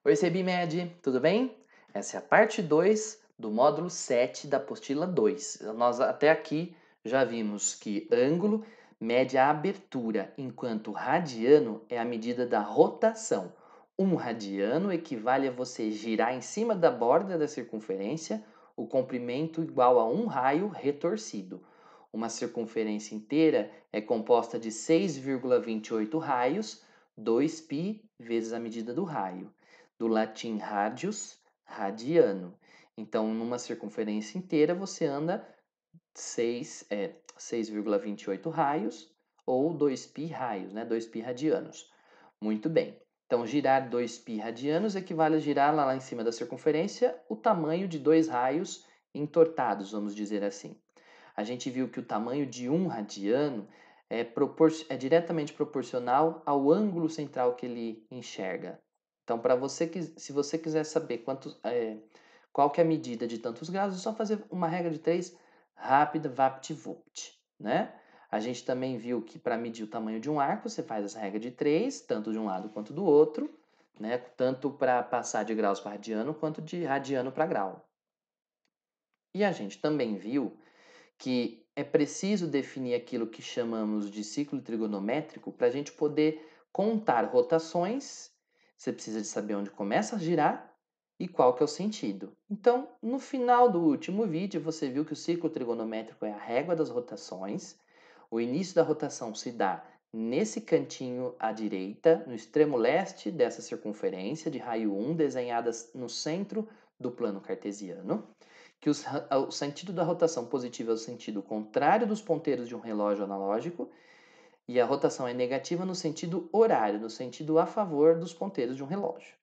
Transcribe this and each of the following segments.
Oi, CBMed, tudo bem? Essa é a parte 2 do módulo 7 da apostila 2. Nós até aqui já vimos que ângulo mede a abertura, enquanto radiano é a medida da rotação. Um radiano equivale a você girar em cima da borda da circunferência o comprimento igual a um raio retorcido. Uma circunferência inteira é composta de 6,28 raios, 2π vezes a medida do raio do latim radius, radiano. Então, numa circunferência inteira, você anda 6,28 raios ou 2π raios, né? 2π radianos. Muito bem. Então, girar 2π radianos equivale a girar lá em cima da circunferência o tamanho de dois raios entortados, vamos dizer assim. A gente viu que o tamanho de um radiano é diretamente proporcional ao ângulo central que ele enxerga. Então, se você quiser saber qual que é a medida de tantos graus, é só fazer uma regra de 3 rápida, vapt-vupt, né? A gente também viu que para medir o tamanho de um arco, você faz essa regra de 3, tanto de um lado quanto do outro, né? Tanto para passar de graus para radiano, quanto de radiano para grau. E a gente também viu que é preciso definir aquilo que chamamos de ciclo trigonométrico para a gente poder contar rotações. Você precisa de saber onde começa a girar e qual que é o sentido. Então, no final do último vídeo, você viu que o ciclo trigonométrico é a régua das rotações. O início da rotação se dá nesse cantinho à direita, no extremo leste dessa circunferência de raio 1, desenhada no centro do plano cartesiano, que o sentido da rotação positiva é o sentido contrário dos ponteiros de um relógio analógico, e a rotação é negativa no sentido horário, no sentido a favor dos ponteiros de um relógio.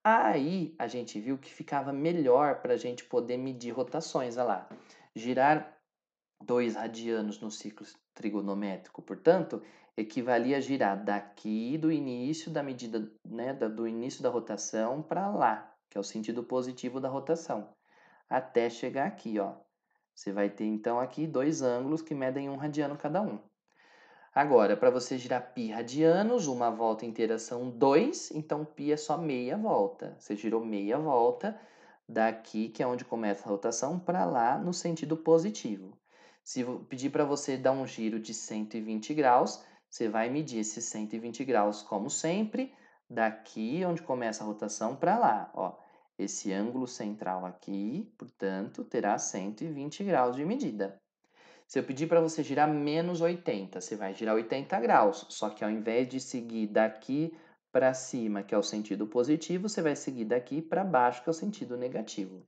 Aí a gente viu que ficava melhor para a gente poder medir rotações. Olha lá, girar 2 radianos no ciclo trigonométrico, portanto, equivalia a girar daqui do início da medida, né, do início da rotação para lá, que é o sentido positivo da rotação, até chegar aqui, ó. Você vai ter então aqui dois ângulos que medem 1 radiano cada um. Agora, para você girar π radianos, uma volta inteira são 2, então π é só meia volta. Você girou meia volta daqui, que é onde começa a rotação, para lá no sentido positivo. Se eu pedir para você dar um giro de 120 graus, você vai medir esses 120 graus, como sempre, daqui onde começa a rotação para lá. Ó, esse ângulo central aqui, portanto, terá 120 graus de medida. Se eu pedir para você girar menos 80, você vai girar 80 graus, só que ao invés de seguir daqui para cima, que é o sentido positivo, você vai seguir daqui para baixo, que é o sentido negativo.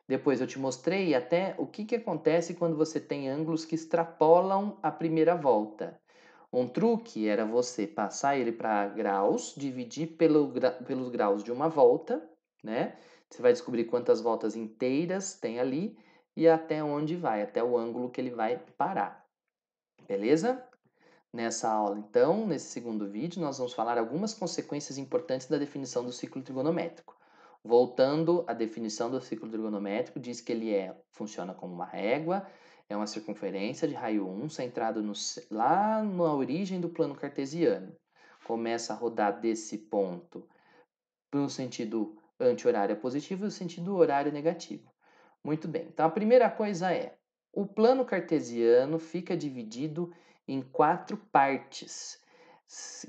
Depois eu te mostrei até o que acontece quando você tem ângulos que extrapolam a primeira volta. Um truque era você passar ele para graus, dividir pelos graus de uma volta, né? Você vai descobrir quantas voltas inteiras tem ali e até onde vai, até o ângulo que ele vai parar. Beleza? Nessa aula, então, nesse segundo vídeo, nós vamos falar algumas consequências importantes da definição do ciclo trigonométrico. Voltando à definição do ciclo trigonométrico, diz que ele funciona como uma régua, é uma circunferência de raio 1 centrado lá na origem do plano cartesiano. Começa a rodar desse ponto no sentido anti-horário positivo e no sentido horário negativo. Muito bem, então a primeira coisa é, o plano cartesiano fica dividido em 4 partes,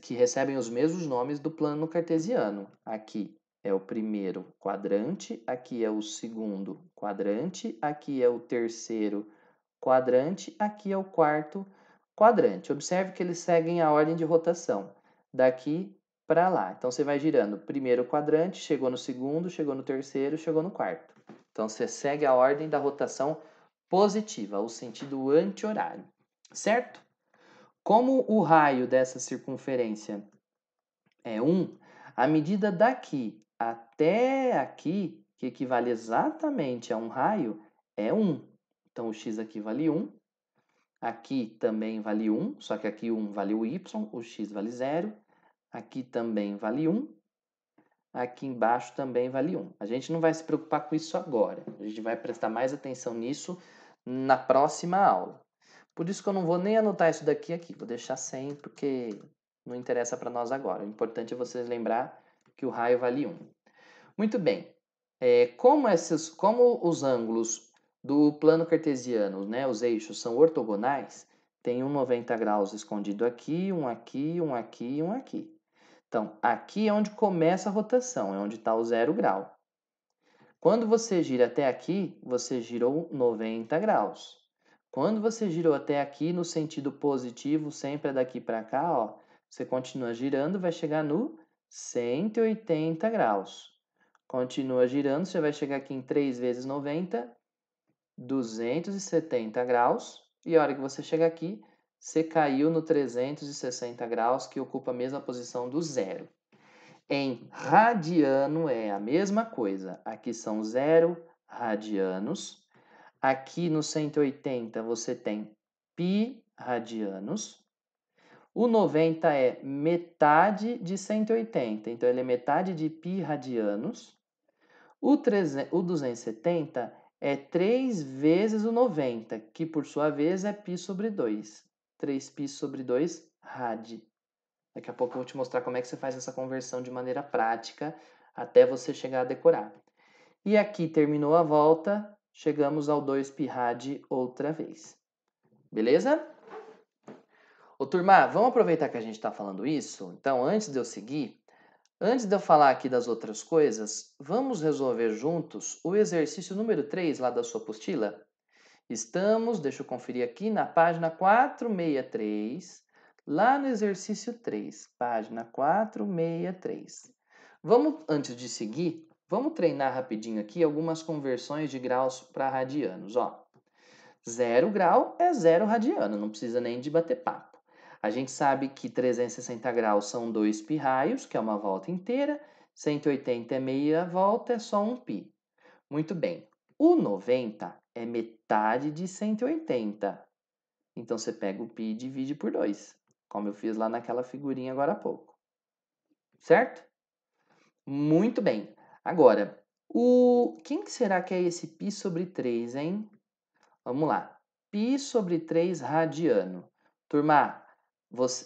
que recebem os mesmos nomes do plano cartesiano. Aqui é o primeiro quadrante, aqui é o segundo quadrante, aqui é o terceiro quadrante, aqui é o quarto quadrante. Observe que eles seguem a ordem de rotação, daqui para lá. Então você vai girando primeiro quadrante, chegou no segundo, chegou no terceiro, chegou no quarto. Então você segue a ordem da rotação positiva, o sentido anti-horário, certo? Como o raio dessa circunferência é 1, a medida daqui até aqui, que equivale exatamente a um raio, é 1. Então o x aqui vale 1, aqui também vale 1, só que aqui 1 vale o y, o x vale 0, aqui também vale 1, aqui embaixo também vale 1. A gente não vai se preocupar com isso agora, a gente vai prestar mais atenção nisso na próxima aula. Por isso que eu não vou nem anotar isso daqui aqui, vou deixar sem, porque não interessa para nós agora. O importante é vocês lembrar que o raio vale 1. Muito bem. Como os ângulos do plano cartesiano, né, os eixos são ortogonais, tem um 90 graus escondido aqui, um aqui, um aqui e um aqui. Então, aqui é onde começa a rotação, é onde está o 0 grau. Quando você gira até aqui, você girou 90 graus. Quando você girou até aqui no sentido positivo, sempre é daqui para cá, ó, você continua girando, vai chegar no 180 graus. Continua girando, você vai chegar aqui em 3 vezes 90, 270 graus. E a hora que você chegar aqui, você caiu no 360 graus, que ocupa a mesma posição do zero. Em radiano é a mesma coisa. Aqui são 0 radianos. Aqui no 180 você tem π radianos. O 90 é metade de 180, então ele é metade de π radianos. O 270 é 3 vezes o 90, que por sua vez é π sobre 2. 3π sobre 2 rad. Daqui a pouco eu vou te mostrar como é que você faz essa conversão de maneira prática até você chegar a decorar. E aqui terminou a volta, chegamos ao 2π rad outra vez. Beleza? Ô turma, vamos aproveitar que a gente está falando isso? Então, antes de eu seguir, antes de eu falar aqui das outras coisas, vamos resolver juntos o exercício número 3 lá da sua apostila? Estamos, deixa eu conferir aqui, na página 463, lá no exercício 3, página 463. Vamos, antes de seguir, vamos treinar rapidinho aqui algumas conversões de graus para radianos. Ó, 0 grau é 0 radiano, não precisa nem de bater papo. A gente sabe que 360 graus são 2 π raios, que é uma volta inteira, 180 é meia volta, é só 1 π. Muito bem. O 90 é metade de 180. Então, você pega o π e divide por 2, como eu fiz lá naquela figurinha agora há pouco. Certo? Muito bem. Agora, quem será que é esse π sobre 3, hein? Vamos lá. Π sobre 3 radiano. Turma,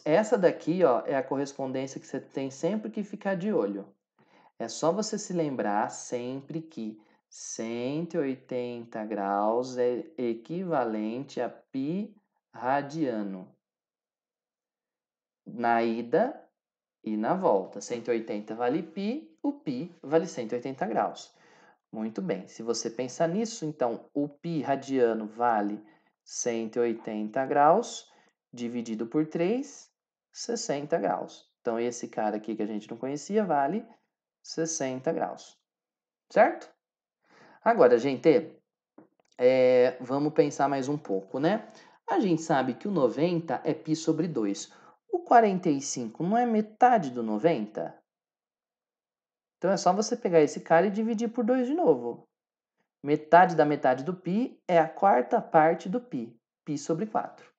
essa daqui ó, é a correspondência que você tem sempre que ficar de olho. É só você se lembrar sempre que 180 graus é equivalente a π radiano. Na ida e na volta. 180 vale π, o π vale 180 graus. Muito bem, se você pensar nisso, então o π radiano vale 180 graus, dividido por 3, 60 graus. Então esse cara aqui que a gente não conhecia vale 60 graus. Certo? Agora, gente, vamos pensar mais um pouco, né? A gente sabe que o 90 é π sobre 2. O 45 não é metade do 90? Então é só você pegar esse cara e dividir por 2 de novo. Metade da metade do π é a quarta parte do π. Π sobre 4.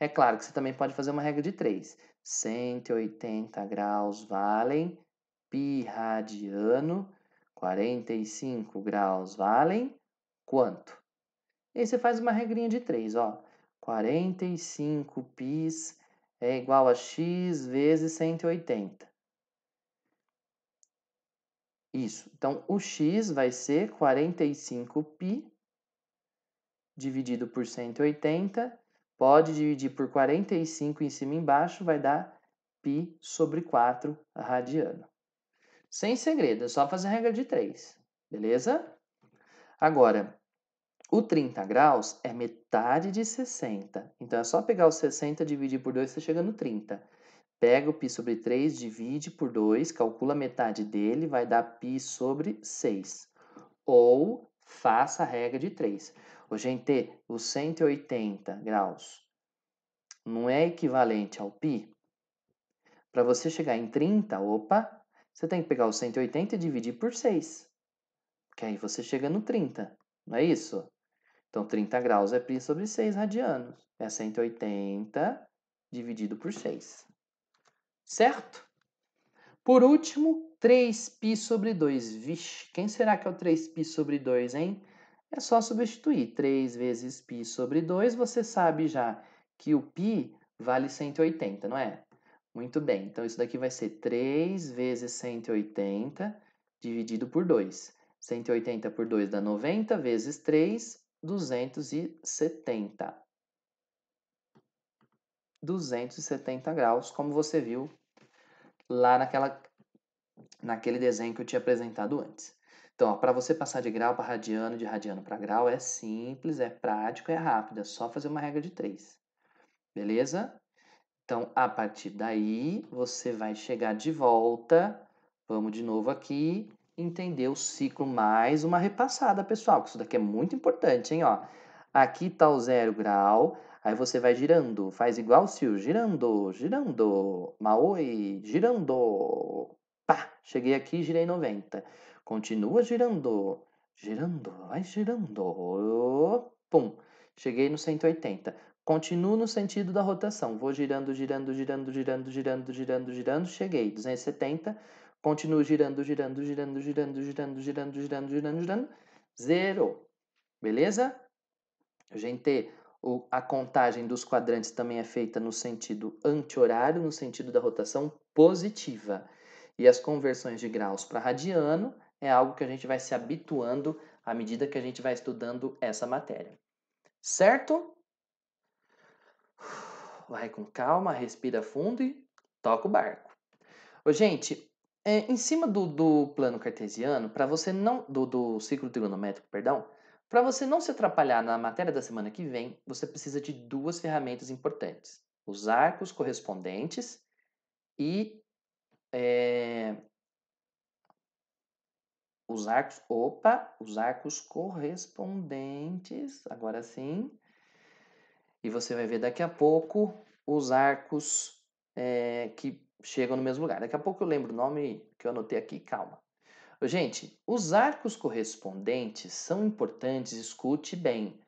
É claro que você também pode fazer uma regra de 3. 180 graus valem π radiano. 45 graus valem quanto? E aí você faz uma regrinha de 3, ó. 45 πs é igual a x vezes 180. Isso. Então, o x vai ser 45π dividido por 180. Pode dividir por 45 em cima e embaixo, vai dar π sobre 4 radiano. Sem segredo, é só fazer a regra de 3, beleza? Agora, o 30 graus é metade de 60. Então, é só pegar o 60 e dividir por 2, você chega no 30. Pega o π sobre 3, divide por 2, calcula a metade dele, vai dar π sobre 6. Ou faça a regra de 3. Ô, gente, o 180 graus não é equivalente ao π? Para você chegar em 30, opa, você tem que pegar o 180 e dividir por 6. Que aí você chega no 30, não é isso? Então, 30 graus é π sobre 6 radianos. É 180 dividido por 6. Certo? Por último, 3π sobre 2. Vixe, quem será que é o 3π sobre 2, hein? É só substituir. 3 vezes π sobre 2, você sabe já que o π vale 180, não é? Muito bem, então isso daqui vai ser 3 vezes 180 dividido por 2. 180 por 2 dá 90, vezes 3, 270. 270 graus, como você viu lá naquele desenho que eu tinha apresentado antes. Então, para você passar de grau para radiano, de radiano para grau, é simples, é prático, é rápido, é só fazer uma regra de 3. Beleza? Então, a partir daí, você vai chegar de volta. Vamos de novo aqui, entender o ciclo, mais uma repassada, pessoal, que isso daqui é muito importante, hein? Ó, aqui está o 0 grau, aí você vai girando, faz igual o Sil, girando, girando, Maoi, girando, pá, cheguei aqui, girei 90, continua girando, girando, vai girando, pum, cheguei no 180. Continuo no sentido da rotação. Vou girando, girando, girando, girando, girando, girando, girando. Cheguei. 270. Continuo girando, girando, girando, girando, girando, girando, girando, girando, girando. 0. Beleza? Gente, a contagem dos quadrantes também é feita no sentido anti-horário, no sentido da rotação positiva. E as conversões de graus para radiano é algo que a gente vai se habituando à medida que a gente vai estudando essa matéria. Certo? Vai com calma, respira fundo e toca o barco. Ô, gente, em cima do plano cartesiano, para você não. Do ciclo trigonométrico, perdão. Para você não se atrapalhar na matéria da semana que vem, você precisa de duas ferramentas importantes: os arcos correspondentes e. Os arcos. Opa! Os arcos correspondentes. Agora sim. E você vai ver daqui a pouco os arcos que chegam no mesmo lugar. Daqui a pouco eu lembro o nome que eu anotei aqui, calma. Gente, os arcos correspondentes são importantes, escute bem,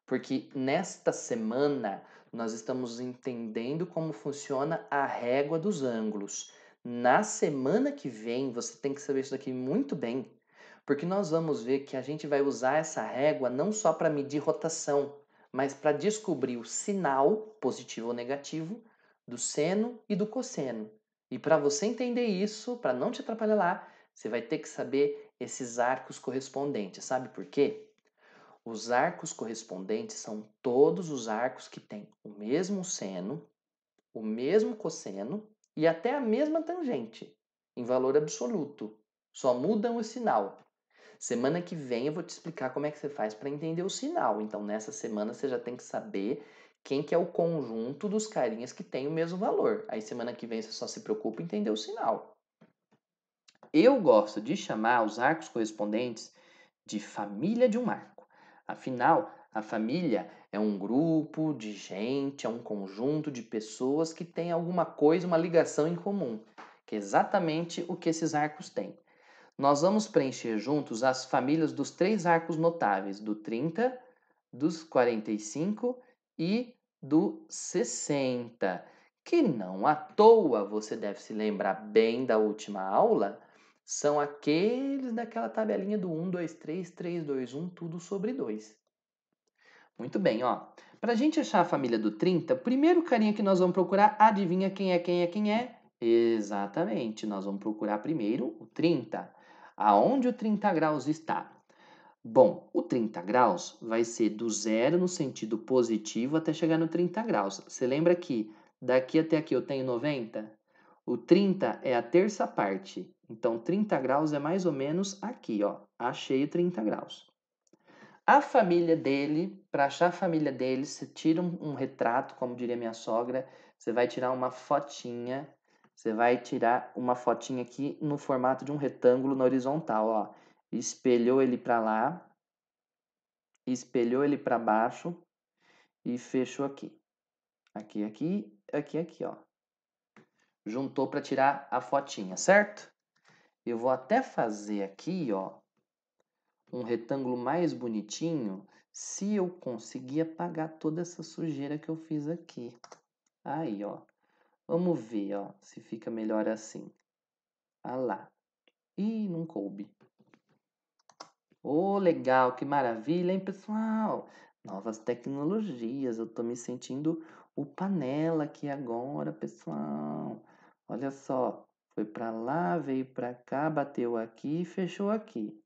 porque nesta semana nós estamos entendendo como funciona a régua dos ângulos. Na semana que vem, você tem que saber isso daqui muito bem, porque nós vamos ver que a gente vai usar essa régua não só para medir rotação, mas para descobrir o sinal, positivo ou negativo, do seno e do cosseno. E para você entender isso, para não te atrapalhar lá, você vai ter que saber esses arcos correspondentes. Sabe por quê? Os arcos correspondentes são todos os arcos que têm o mesmo seno, o mesmo cosseno e até a mesma tangente, em valor absoluto. Só mudam o sinal. Semana que vem eu vou te explicar como é que você faz para entender o sinal. Então, nessa semana você já tem que saber quem que é o conjunto dos carinhas que tem o mesmo valor. Aí semana que vem você só se preocupa em entender o sinal. Eu gosto de chamar os arcos correspondentes de família de um arco. Afinal, a família é um grupo de gente, é um conjunto de pessoas que tem alguma coisa, uma ligação em comum, que é exatamente o que esses arcos têm. Nós vamos preencher juntos as famílias dos 3 arcos notáveis, do 30, dos 45 e do 60, que não à toa, você deve se lembrar bem da última aula, são aqueles daquela tabelinha do 1, 2, 3, 3, 2, 1, tudo sobre 2. Muito bem, ó. Para a gente achar a família do 30, o primeiro carinha que nós vamos procurar, adivinha quem é, quem é, quem é? Exatamente, nós vamos procurar primeiro o 30. Aonde o 30 graus está? Bom, o 30 graus vai ser do zero no sentido positivo até chegar no 30 graus. Você lembra que daqui até aqui eu tenho 90? O 30 é a terça parte. Então, 30 graus é mais ou menos aqui, ó. Achei o 30 graus. A família dele, para achar a família dele, você tira um retrato, como diria minha sogra, você vai tirar uma fotinha, você vai tirar uma fotinha aqui no formato de um retângulo na horizontal, ó. Espelhou ele para lá, espelhou ele para baixo e fechou aqui. Aqui, aqui, aqui, aqui, ó. Juntou para tirar a fotinha, certo? Eu vou até fazer aqui, ó, um retângulo mais bonitinho, se eu conseguir apagar toda essa sujeira que eu fiz aqui. Aí, ó. Vamos ver, ó, se fica melhor assim. Ah lá. Ih, não coube. Oh, legal, que maravilha, hein, pessoal? Novas tecnologias, eu tô me sentindo o Panela aqui agora, pessoal. Olha só, Foi para lá, veio para cá, bateu aqui e fechou aqui.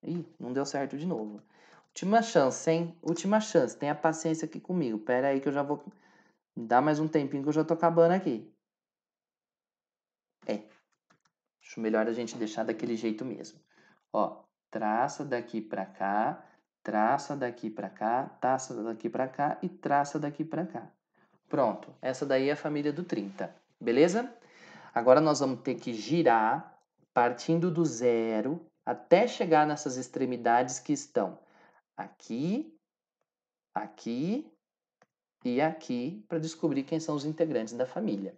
Ih, não deu certo de novo. Última chance, hein? Última chance. Tenha paciência aqui comigo. Pera aí que eu já vou... Dá mais um tempinho que eu já tô acabando aqui. Acho melhor a gente deixar daquele jeito mesmo. Ó, traça daqui para cá, traça daqui para cá, traça daqui para cá e traça daqui para cá. Pronto, essa daí é a família do 30, beleza? Agora nós vamos ter que girar partindo do zero até chegar nessas extremidades que estão aqui, aqui e aqui para descobrir quem são os integrantes da família.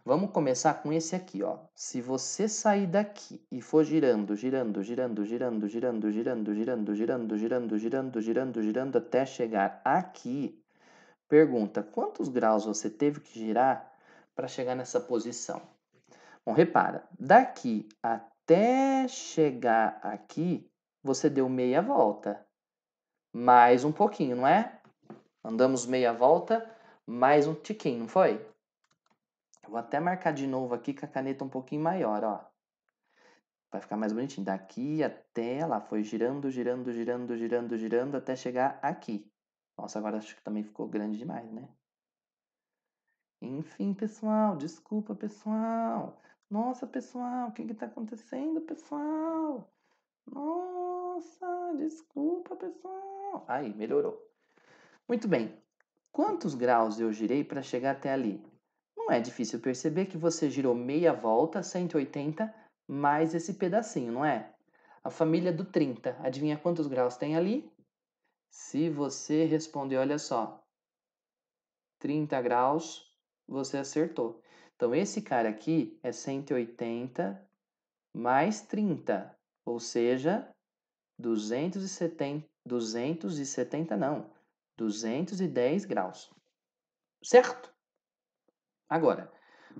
Vamos começar com esse aqui, ó. Se você sair daqui e for girando, girando, girando, girando, girando, girando, girando, girando, girando, girando, girando, girando até chegar aqui, pergunta: quantos graus você teve que girar para chegar nessa posição? Bom, repara, daqui até chegar aqui, você deu meia volta. Mais um pouquinho, não é? Andamos meia volta, mais um tiquinho, não foi? Eu vou até marcar de novo aqui com a caneta um pouquinho maior, ó. Vai ficar mais bonitinho. Daqui até lá, foi girando, girando, girando, girando, girando até chegar aqui. Nossa, agora acho que também ficou grande demais, né? Enfim, pessoal, desculpa, pessoal. Nossa, pessoal, o que está acontecendo, pessoal? Nossa, desculpa, pessoal. Aí, melhorou. Muito bem. Quantos graus eu girei para chegar até ali? Não é difícil perceber que você girou meia volta, 180, mais esse pedacinho, não é? A família do 30. Adivinha quantos graus tem ali? Se você responder, olha só, 30 graus, você acertou. Então, esse cara aqui é 180 mais 30, ou seja, 270 não, 210 graus. Certo? Agora,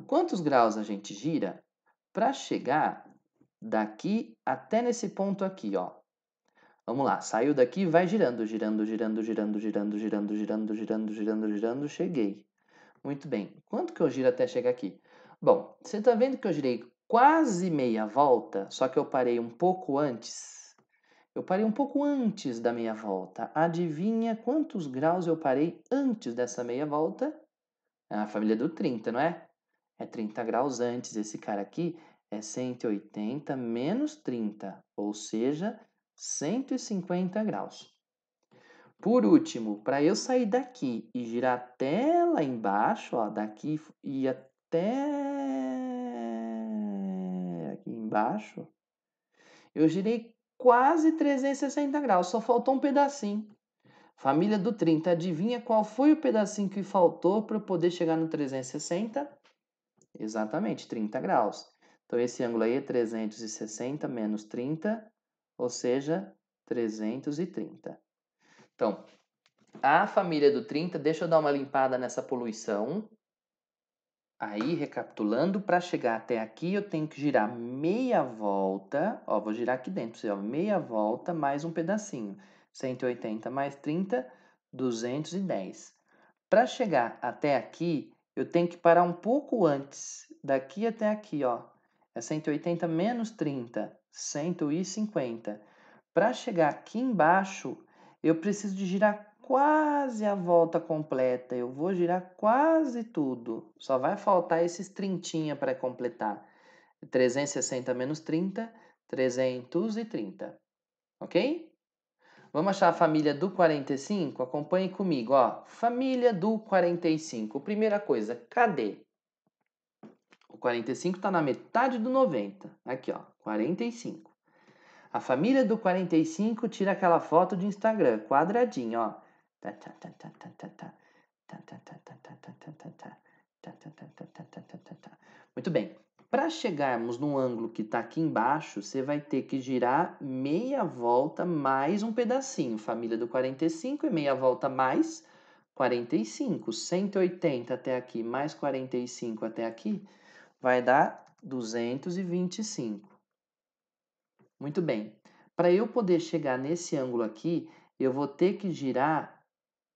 quantos graus a gente gira para chegar daqui até nesse ponto aqui, ó? Vamos lá, saiu daqui, vai girando, girando, girando, girando, girando, girando, girando, girando, girando, girando, cheguei. Muito bem. Quanto que eu giro até chegar aqui? Bom, você está vendo que eu girei quase meia volta, só que eu parei um pouco antes? Eu parei um pouco antes da meia volta. Adivinha quantos graus eu parei antes dessa meia volta? É a família do 30, não é? É 30 graus antes. Esse cara aqui é 180 menos 30, ou seja, 150 graus. Por último, para eu sair daqui e girar até lá embaixo, ó, daqui e até aqui embaixo, eu girei quase 360 graus, só faltou um pedacinho. Família do 30, adivinha qual foi o pedacinho que faltou para eu poder chegar no 360? Exatamente, 30 graus. Então, esse ângulo aí é 360 menos 30, ou seja, 330. Então, a família do 30, deixa eu dar uma limpada nessa poluição. Aí, recapitulando, para chegar até aqui, eu tenho que girar meia volta. Ó, vou girar aqui dentro, ó, meia volta mais um pedacinho. 180 mais 30, 210. Para chegar até aqui, eu tenho que parar um pouco antes. Daqui até aqui, ó. É 180 menos 30, 150. Para chegar aqui embaixo, eu preciso de girar quase a volta completa. Eu vou girar quase tudo. Só vai faltar esses trintinha para completar. 360 menos 30, 330. Ok? Vamos achar a família do 45? Acompanhe comigo, ó. Família do 45. Primeira coisa, cadê? O 45 está na metade do 90. Aqui, ó, 45. A família do 45 tira aquela foto de Instagram, quadradinho, ó. Muito bem. Para chegarmos no ângulo que está aqui embaixo, você vai ter que girar meia volta mais um pedacinho. Família do 45 é meia volta mais 45. 180 até aqui mais 45 até aqui vai dar 225. Muito bem. Para eu poder chegar nesse ângulo aqui, eu vou ter que girar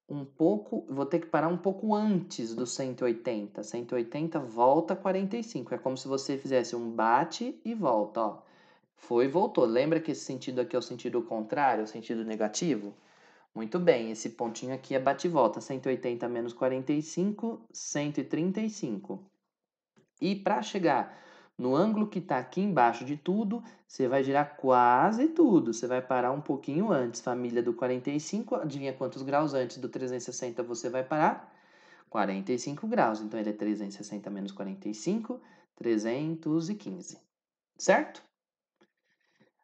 vou ter que parar um pouco antes do 180. 180 volta 45. É como se você fizesse um bate e volta, ó. Foi e voltou. Lembra que esse sentido aqui é o sentido contrário, o sentido negativo? Muito bem, esse pontinho aqui é bate e volta. 180 menos 45, 135. E para chegar no ângulo que está aqui embaixo de tudo, você vai girar quase tudo. Você vai parar um pouquinho antes. Família do 45, adivinha quantos graus antes do 360 você vai parar? 45 graus. Então, ele é 360 menos 45, 315. Certo?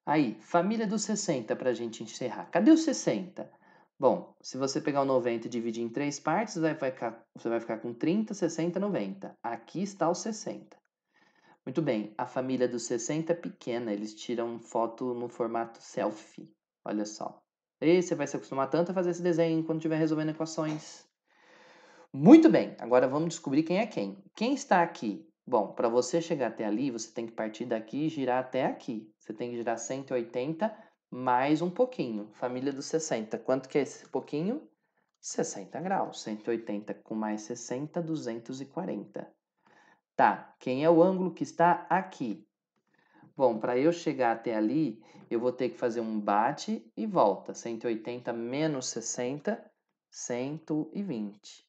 Aí, família do 60 para a gente encerrar. Cadê o 60? Bom, se você pegar o 90 e dividir em 3 partes, você vai ficar com 30, 60, 90. Aqui está o 60. Muito bem, a família dos 60 é pequena, eles tiram foto no formato selfie. Olha só. E você vai se acostumar tanto a fazer esse desenho quando estiver resolvendo equações. Muito bem, agora vamos descobrir quem é quem. Quem está aqui? Bom, para você chegar até ali, você tem que partir daqui e girar até aqui. Você tem que girar 180 mais um pouquinho. Família dos 60. Quanto que é esse pouquinho? 60 graus. 180 com mais 60, 240. Tá, quem é o ângulo que está aqui? Bom, para eu chegar até ali, eu vou ter que fazer um bate e volta. 180 menos 60, 120.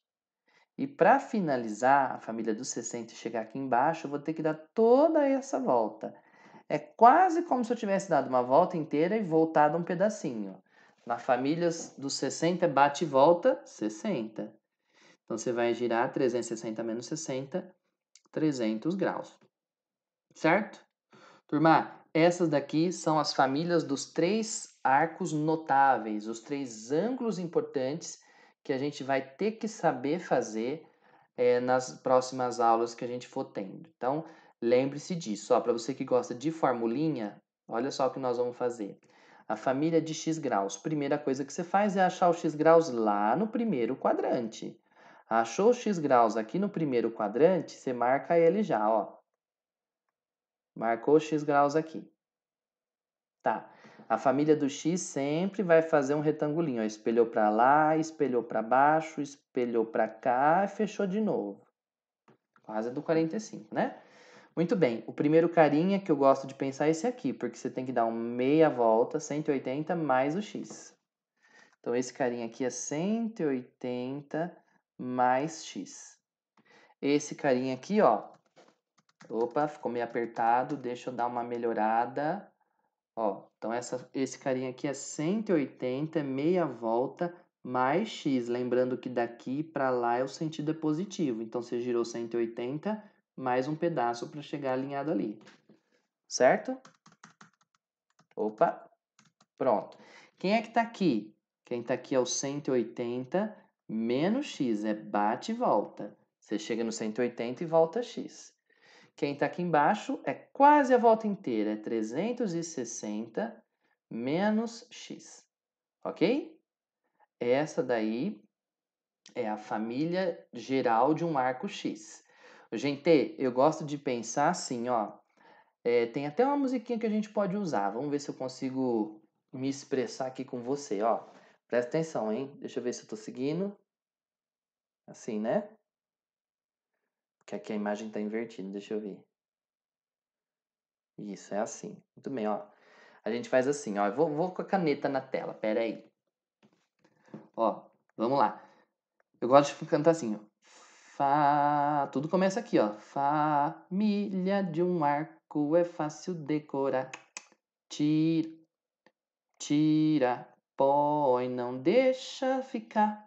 E para finalizar a família dos 60 e chegar aqui embaixo, eu vou ter que dar toda essa volta. É quase como se eu tivesse dado uma volta inteira e voltado um pedacinho. Na família dos 60 é bate e volta, 60. Então, você vai girar 360 menos 60, 300 graus. Certo? Turma, essas daqui são as famílias dos 3 arcos notáveis, os 3 ângulos importantes que a gente vai ter que saber fazer nas próximas aulas que a gente for tendo. Então, lembre-se disso. Para você que gosta de formulinha, olha só o que nós vamos fazer. A família de x graus. Primeira coisa que você faz é achar o x graus lá no primeiro quadrante. Achou o x graus aqui no primeiro quadrante, você marca ele já, ó. Marcou x graus aqui. Tá. A família do x sempre vai fazer um retangulinho. Ó. Espelhou para lá, espelhou para baixo, espelhou para cá e fechou de novo. Quase do 45, né? Muito bem. O primeiro carinha que eu gosto de pensar é esse aqui, porque você tem que dar uma meia volta, 180 mais o x. Então, esse carinha aqui é 180 mais x. Esse carinha aqui, ó. Opa, ficou meio apertado. Deixa eu dar uma melhorada. Ó, então esse carinha aqui é 180, é meia volta, mais x. Lembrando que daqui para lá o sentido é positivo. Então, você girou 180, mais um pedaço para chegar alinhado ali. Certo? Opa, pronto. Quem é que está aqui? Quem está aqui é o 180 menos x, é bate e volta. Você chega no 180 e volta x. Quem está aqui embaixo é quase a volta inteira, é 360 menos x, ok? Essa daí é a família geral de um arco x. Gente, eu gosto de pensar assim, ó. Tem até uma musiquinha que a gente pode usar. Vamos ver se eu consigo me expressar aqui com você, ó. Presta atenção, hein? Deixa eu ver se eu tô seguindo. Assim, né? Porque aqui a imagem tá invertida, deixa eu ver. Isso, é assim. Muito bem, ó. A gente faz assim, ó. Eu vou com a caneta na tela, pera aí. Ó, vamos lá. Eu gosto de cantar assim, ó. Fá. Tudo começa aqui, ó. Família de um arco é fácil decorar. Tira, tira, põe, não deixa ficar.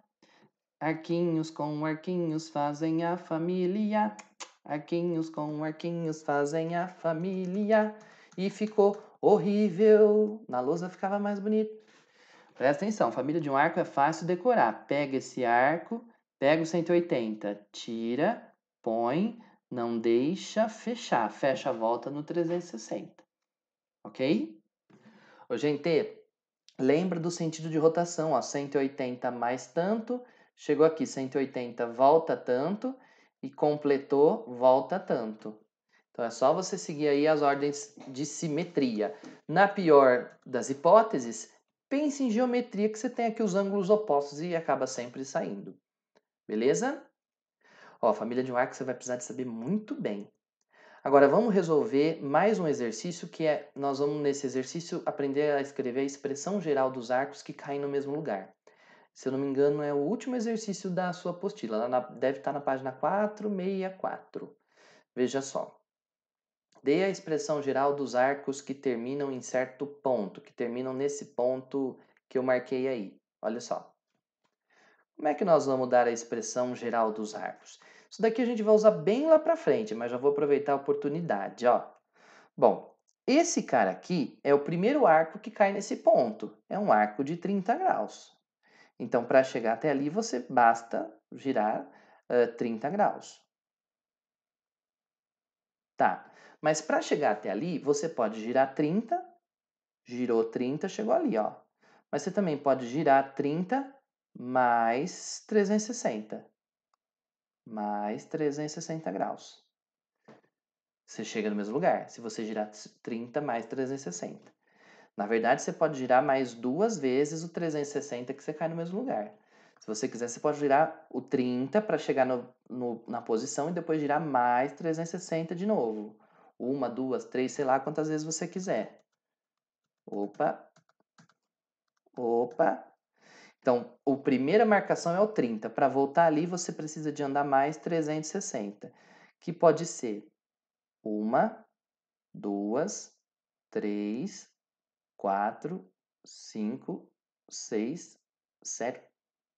Arquinhos com arquinhos fazem a família. Arquinhos com arquinhos fazem a família. E ficou horrível. Na lousa ficava mais bonito. Presta atenção, família de um arco é fácil decorar. Pega esse arco, pega o 180, tira, põe, não deixa fechar. Fecha a volta no 360. Ok? Ô, gente, lembra do sentido de rotação, ó. 180 mais tanto, chegou aqui, 180 volta tanto e completou, volta tanto. Então é só você seguir aí as ordens de simetria. Na pior das hipóteses, pense em geometria que você tem aqui os ângulos opostos e acaba sempre saindo. Beleza? Ó, família de um arco você vai precisar de saber muito bem. Agora vamos resolver mais um exercício que nós vamos nesse exercício aprender a escrever a expressão geral dos arcos que caem no mesmo lugar. Se eu não me engano é o último exercício da sua apostila, deve estar na página 464. Veja só. Dê a expressão geral dos arcos que terminam em certo ponto, que terminam nesse ponto que eu marquei aí. Olha só. Como é que nós vamos dar a expressão geral dos arcos? Isso daqui a gente vai usar bem lá para frente, mas já vou aproveitar a oportunidade, ó. Bom, esse cara aqui é o primeiro arco que cai nesse ponto. É um arco de 30 graus. Então, para chegar até ali, você basta girar 30 graus. Tá, mas para chegar até ali, você pode girar 30, girou 30, chegou ali, ó. Mas você também pode girar 30 mais 360. Mais 360 graus. Você chega no mesmo lugar, se você girar 30 mais 360. Na verdade, você pode girar mais 2 vezes o 360 que você cai no mesmo lugar. Se você quiser, você pode girar o 30 para chegar na posição e depois girar mais 360 de novo. 1, 2, 3, sei lá quantas vezes você quiser. Opa, opa. Então, a primeira marcação é o 30. Para voltar ali, você precisa de andar mais 360, que pode ser 1, 2, 3, 4, 5, 6, 7.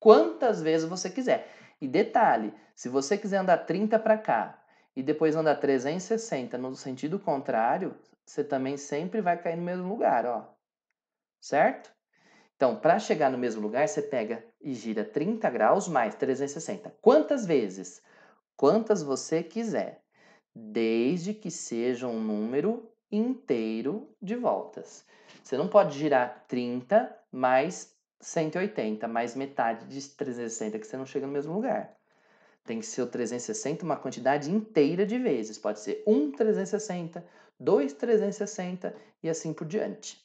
Quantas vezes você quiser. E detalhe, se você quiser andar 30 para cá e depois andar 360 no sentido contrário, você também sempre vai cair no mesmo lugar, ó. Certo? Então, para chegar no mesmo lugar, você pega e gira 30 graus mais 360. Quantas vezes? Quantas você quiser, desde que seja um número inteiro de voltas. Você não pode girar 30 mais 180, mais metade de 360, que você não chega no mesmo lugar. Tem que ser o 360 uma quantidade inteira de vezes. Pode ser 360, 360 e assim por diante.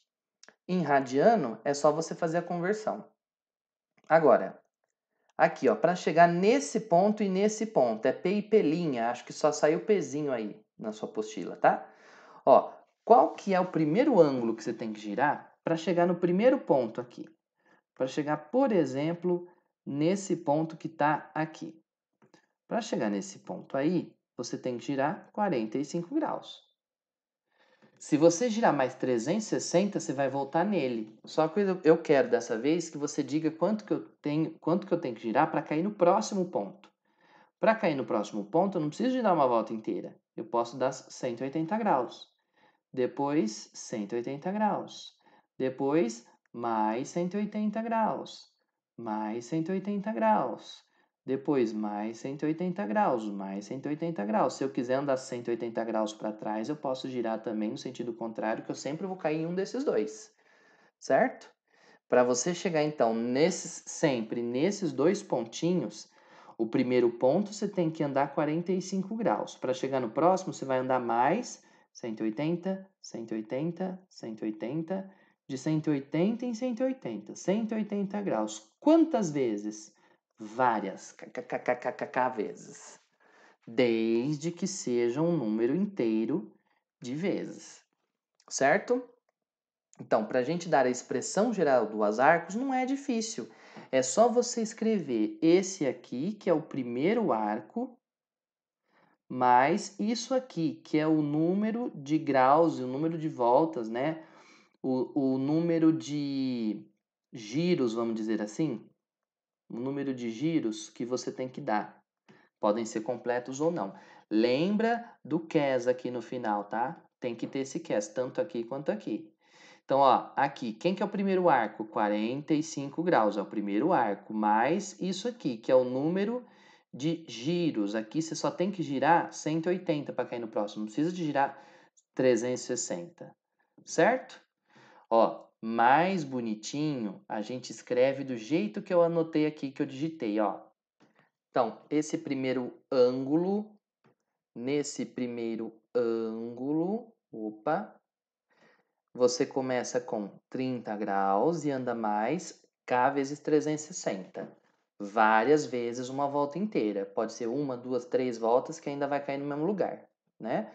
Em radiano, é só você fazer a conversão. Agora, aqui, ó, para chegar nesse ponto e nesse ponto, é P e P', acho que só saiu Pzinho aí na sua apostila, tá? Ó, qual que é o primeiro ângulo que você tem que girar para chegar no primeiro ponto aqui? Para chegar, por exemplo, nesse ponto que está aqui. Para chegar nesse ponto aí, você tem que girar 45 graus. Se você girar mais 360, você vai voltar nele. Só que eu quero dessa vez que você diga quanto que eu tenho que girar para cair no próximo ponto. Para cair no próximo ponto, eu não preciso de dar uma volta inteira. Eu posso dar 180 graus. Depois, 180 graus. Depois, mais 180 graus. Mais 180 graus. Depois, mais 180 graus, mais 180 graus. Se eu quiser andar 180 graus para trás, eu posso girar também no sentido contrário, que eu sempre vou cair em um desses dois. Certo? Para você chegar, então, sempre nesses dois pontinhos, o primeiro ponto você tem que andar 45 graus. Para chegar no próximo, você vai andar mais 180, 180, 180, de 180 em 180, 180 graus. Quantas vezes? Várias, kkkk vezes. Desde que seja um número inteiro de vezes. Certo? Então, para a gente dar a expressão geral dos arcos, não é difícil. É só você escrever esse aqui, que é o primeiro arco, mais isso aqui, que é o número de graus e o número de voltas, né? O número de giros, vamos dizer assim. O número de giros que você tem que dar. Podem ser completos ou não. Lembra do CAS aqui no final, tá? Tem que ter esse CAS, tanto aqui quanto aqui. Então, ó, aqui, quem que é o primeiro arco? 45 graus, é o primeiro arco, mais isso aqui, que é o número de giros. Aqui você só tem que girar 180 para cair no próximo, não precisa de girar 360, certo? Ó, mais bonitinho, a gente escreve do jeito que eu anotei aqui, que eu digitei, ó. Então, esse primeiro ângulo, nesse primeiro ângulo, opa, você começa com 30 graus e anda mais K vezes 360. Várias vezes uma volta inteira. Pode ser uma, duas, três voltas que ainda vai cair no mesmo lugar, né?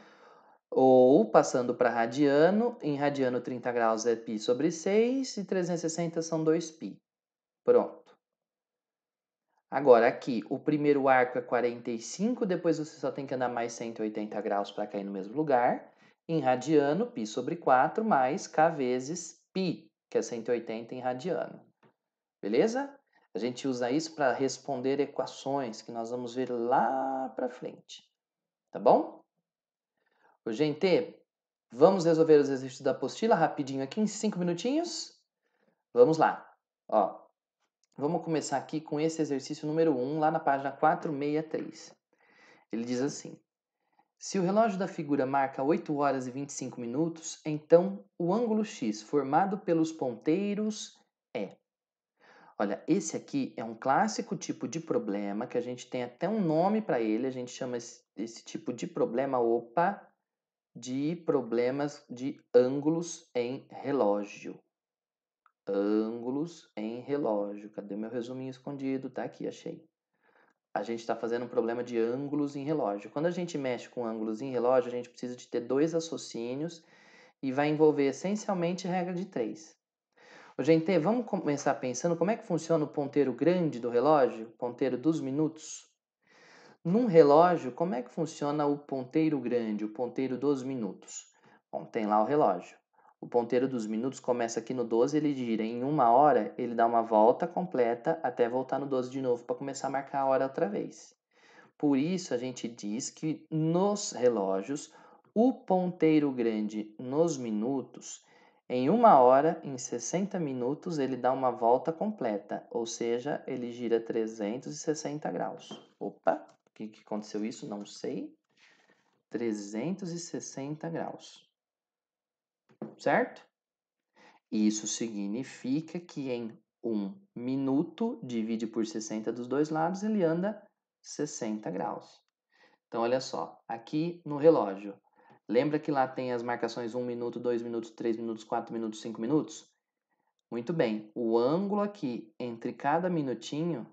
Ou, passando para radiano, em radiano 30 graus é π sobre 6 e 360 são 2π. Pronto. Agora aqui, o primeiro arco é 45, depois você só tem que andar mais 180 graus para cair no mesmo lugar. Em radiano, π sobre 4 mais k vezes π, que é 180 em radiano. Beleza? A gente usa isso para responder equações que nós vamos ver lá para frente. Tá bom? Gente, vamos resolver os exercícios da apostila rapidinho aqui em 5 minutinhos? Vamos lá. Ó, vamos começar aqui com esse exercício número 1, lá na página 463. Ele diz assim: se o relógio da figura marca 8 horas e 25 minutos, então o ângulo x formado pelos ponteiros é. Olha, esse aqui é um clássico tipo de problema que a gente tem até um nome para ele, a gente chama esse tipo de problema, de problemas de ângulos em relógio. Ângulos em relógio. Cadê meu resuminho escondido? Tá aqui, achei. A gente está fazendo um problema de ângulos em relógio. Quando a gente mexe com ângulos em relógio, a gente precisa de ter dois raciocínios e vai envolver essencialmente regra de 3. Gente, vamos começar pensando como é que funciona o ponteiro grande do relógio, ponteiro dos minutos. Num relógio, como é que funciona o ponteiro grande, o ponteiro dos minutos? Bom, tem lá o relógio. O ponteiro dos minutos começa aqui no 12, ele gira. Em 1 hora, ele dá uma volta completa até voltar no 12 de novo para começar a marcar a hora outra vez. Por isso, a gente diz que nos relógios, o ponteiro grande nos minutos, em 1 hora, em 60 minutos, ele dá uma volta completa, ou seja, ele gira 360 graus. Opa, por que aconteceu isso? Não sei. 360 graus. Certo? Isso significa que em 1 minuto, divide por 60 dos dois lados, ele anda 60 graus. Então, olha só, aqui no relógio, lembra que lá tem as marcações 1 minuto, 2 minutos, 3 minutos, 4 minutos, 5 minutos? Muito bem, o ângulo aqui entre cada minutinho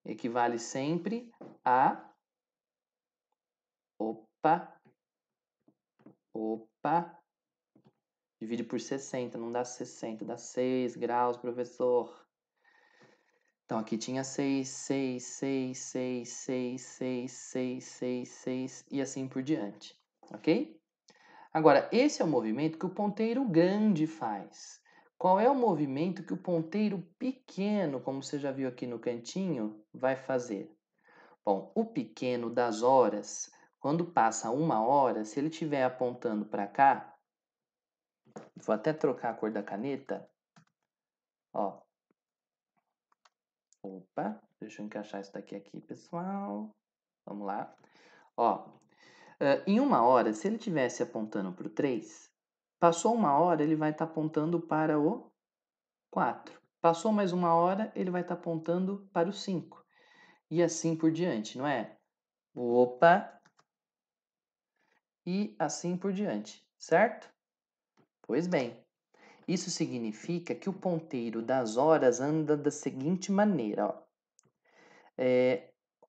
equivale sempre a... Opa, divide por 60, não dá 60, dá 6 graus, professor. Então, aqui tinha 6, 6, 6, 6, 6, 6, 6, 6, 6 e assim por diante, ok? Agora, esse é o movimento que o ponteiro grande faz. Qual é o movimento que o ponteiro pequeno, como você já viu aqui no cantinho, vai fazer? Bom, o pequeno das horas, quando passa 1 hora, se ele estiver apontando para cá, vou até trocar a cor da caneta, ó. Opa, deixa eu encaixar isso daqui aqui, pessoal. Vamos lá. Ó, em 1 hora, se ele estivesse apontando para o 3, passou 1 hora, ele vai estar apontando para o 4. Passou mais 1 hora, ele vai estar apontando para o 5. E assim por diante, não é? Opa! E assim por diante, certo? Pois bem, isso significa que o ponteiro das horas anda da seguinte maneira, ó.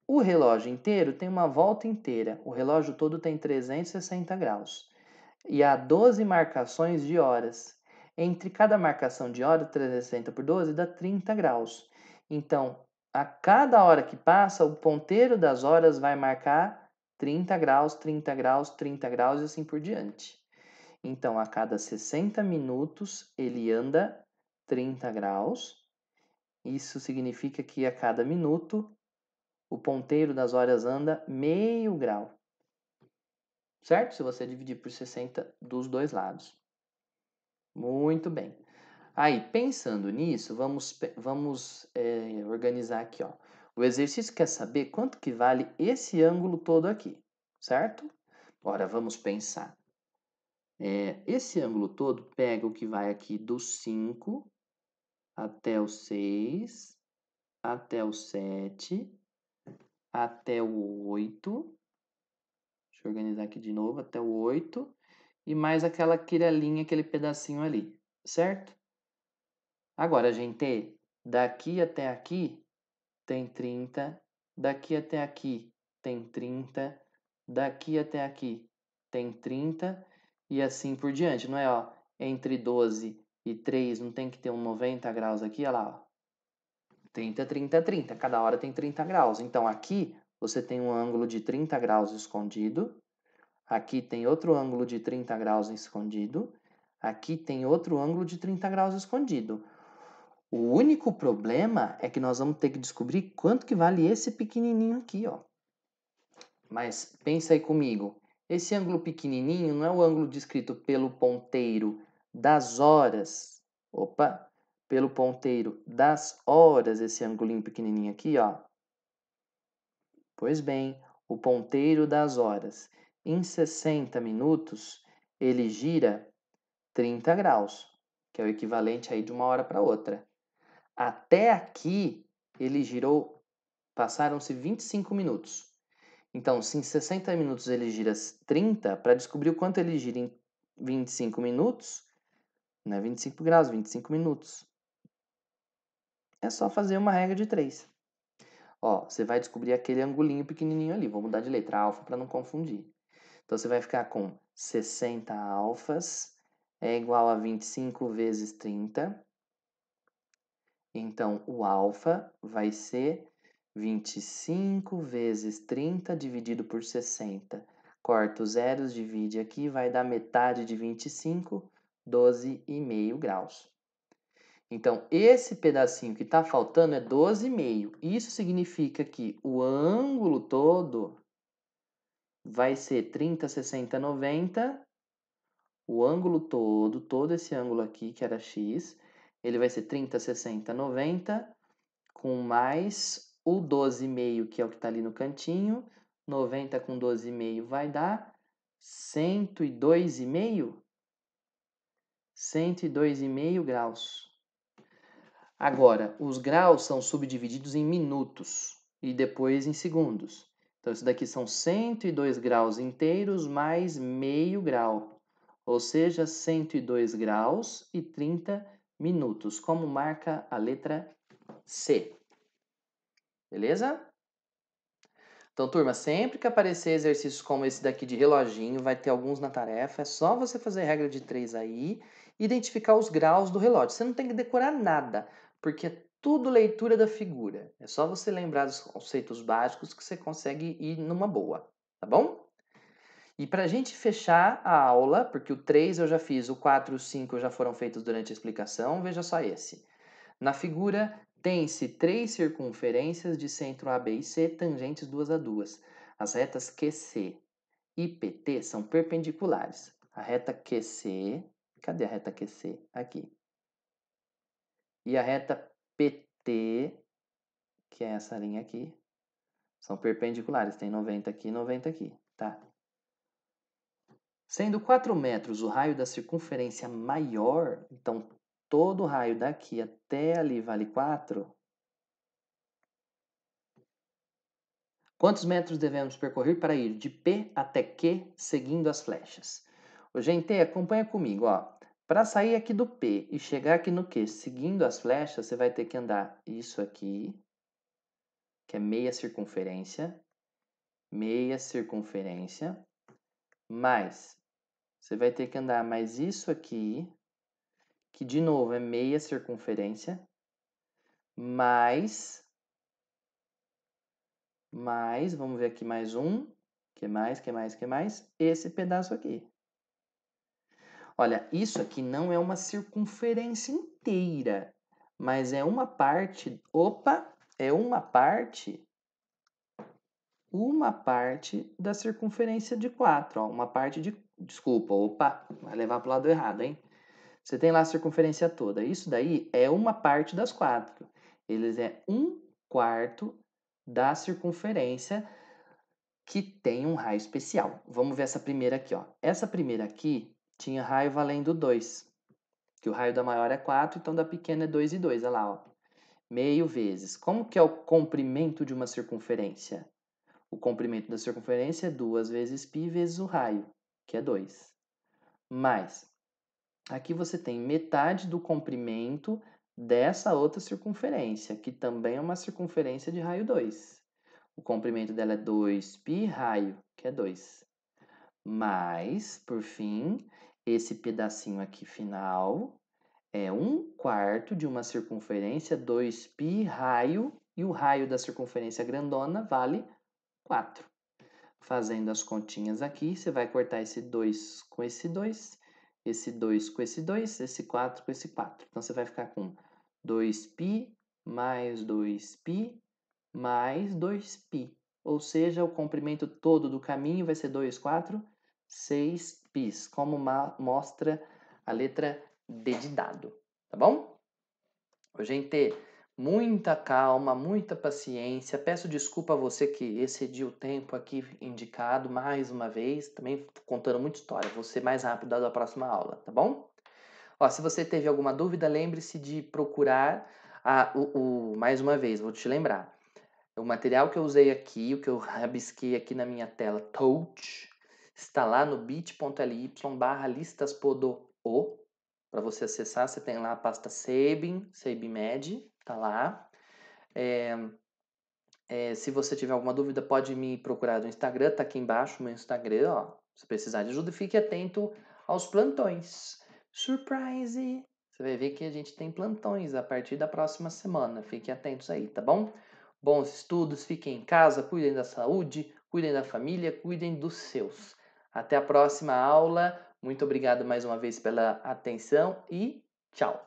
O relógio inteiro tem uma volta inteira. O relógio todo tem 360 graus. E há 12 marcações de horas. Entre cada marcação de hora, 360 por 12, dá 30 graus. Então, a cada hora que passa, o ponteiro das horas vai marcar 30 graus, 30 graus, 30 graus e assim por diante. Então, a cada 60 minutos, ele anda 30 graus. Isso significa que a cada minuto, o ponteiro das horas anda meio grau. Certo? Se você dividir por 60 dos dois lados. Muito bem. Aí, pensando nisso, vamos organizar aqui, ó. O exercício quer saber quanto que vale esse ângulo todo aqui, certo? Agora, vamos pensar. Esse ângulo todo pega o que vai aqui do 5 até o 6, até o 7, até o 8. Deixa eu organizar aqui de novo, até o 8. e mais aquela quirelinha, aquele pedacinho ali, certo? Agora, gente, daqui até aqui tem 30, daqui até aqui tem 30, daqui até aqui tem 30 e assim por diante, não é? Ó, entre 12 e 3 não tem que ter um 90 graus aqui, olha lá, ó. 30, 30, 30, cada hora tem 30 graus. Então aqui você tem um ângulo de 30 graus escondido, aqui tem outro ângulo de 30 graus escondido, aqui tem outro ângulo de 30 graus escondido. O único problema é que nós vamos ter que descobrir quanto que vale esse pequenininho aqui, ó. Mas pensa aí comigo, esse ângulo pequenininho não é o ângulo descrito pelo ponteiro das horas. Opa, pelo ponteiro das horas, esse ângulo pequenininho aqui, ó. Pois bem, o ponteiro das horas, em 60 minutos, ele gira 30 graus, que é o equivalente aí de uma hora para outra. Até aqui, ele girou, passaram-se 25 minutos. Então, se em 60 minutos ele gira 30, para descobrir o quanto ele gira em 25 minutos, não é 25 graus, 25 minutos. É só fazer uma regra de 3. Ó, você vai descobrir aquele angulinho pequenininho ali. Vou mudar de letra alfa para não confundir. Então, você vai ficar com 60 alfas é igual a 25 vezes 30. Então, o alfa vai ser 25 vezes 30 dividido por 60. Corta os zeros, divide aqui, vai dar metade de 25, 12,5 graus. Então, esse pedacinho que está faltando é 12,5. Isso significa que o ângulo todo vai ser 30, 60, 90. O ângulo todo esse ângulo aqui, que era x, ele vai ser 30, 60, 90, com mais o 12,5, que é o que está ali no cantinho. 90 com 12,5 vai dar 102,5? 102,5 graus. Agora, os graus são subdivididos em minutos e depois em segundos. Então, isso daqui são 102 graus inteiros mais meio grau. Ou seja, 102 graus e 30 minutos, como marca a letra C. Beleza? Então, turma, sempre que aparecer exercícios como esse daqui de reloginho, vai ter alguns na tarefa, é só você fazer regra de 3 aí, identificar os graus do relógio. Você não tem que decorar nada, porque é tudo leitura da figura. É só você lembrar dos conceitos básicos que você consegue ir numa boa, tá bom? E para a gente fechar a aula, porque o 3 eu já fiz, o 4 e o 5 já foram feitos durante a explicação, veja só esse. Na figura, tem-se 3 circunferências de centro A, B e C, tangentes 2 a 2. As retas QC e PT são perpendiculares. A reta QC, cadê a reta QC? Aqui. E a reta PT, que é essa linha aqui, são perpendiculares. Tem 90 aqui e 90 aqui, tá? Sendo 4 metros o raio da circunferência maior, então todo o raio daqui até ali vale 4. Quantos metros devemos percorrer para ir de P até Q seguindo as flechas? Ô, gente, acompanha comigo, ó. Para sair aqui do P e chegar aqui no Q seguindo as flechas, você vai ter que andar isso aqui, que é meia circunferência, mais você vai ter que andar mais isso aqui, que de novo é meia circunferência, mais, vamos ver aqui mais um, que mais, esse pedaço aqui. Olha, isso aqui não é uma circunferência inteira, mas é uma parte, é uma parte da circunferência de 4, ó, uma parte de, desculpa, vai levar para o lado errado, hein? Você tem lá a circunferência toda, isso daí é uma parte das 4, eles é 1/4 da circunferência que tem um raio especial. Vamos ver essa primeira aqui, ó. Essa primeira aqui tinha raio valendo 2, que o raio da maior é 4, então da pequena é 2 e 2, olha lá, ó. Meio vezes. Como que é o comprimento de uma circunferência? O comprimento da circunferência é 2 vezes π vezes o raio, que é 2. mais. Aqui você tem metade do comprimento dessa outra circunferência, que também é uma circunferência de raio 2. O comprimento dela é 2π raio, que é 2. Mais, por fim, esse pedacinho aqui final é 1/4 de uma circunferência 2π raio, e o raio da circunferência grandona vale 4. Fazendo as continhas aqui, você vai cortar esse 2 com esse 2, esse 2 com esse 2, esse 4 com esse 4. Então, você vai ficar com 2π mais 2π mais 2π. Ou seja, o comprimento todo do caminho vai ser 2, 4, 6 πs, como mostra a letra D de dado, tá bom? Gente, muita calma, muita paciência. Peço desculpa a você que excedi o tempo aqui indicado mais uma vez. Também contando muita história. Vou ser mais rápido da próxima aula, tá bom? Ó, se você teve alguma dúvida, lembre-se de procurar mais uma vez, vou te lembrar. O material que eu usei aqui, o que eu rabisquei aqui na minha tela, touch, está lá no bit.ly/listaspodo. Para você acessar, você tem lá a pasta Sabin Med, tá lá. Se você tiver alguma dúvida, pode me procurar no Instagram, tá aqui embaixo o meu Instagram, ó. Se precisar de ajuda, fique atento aos plantões. Surprise! Você vai ver que a gente tem plantões a partir da próxima semana. Fiquem atentos aí, tá bom? Bons estudos, fiquem em casa, cuidem da saúde, cuidem da família, cuidem dos seus. Até a próxima aula. Muito obrigado mais uma vez pela atenção e tchau!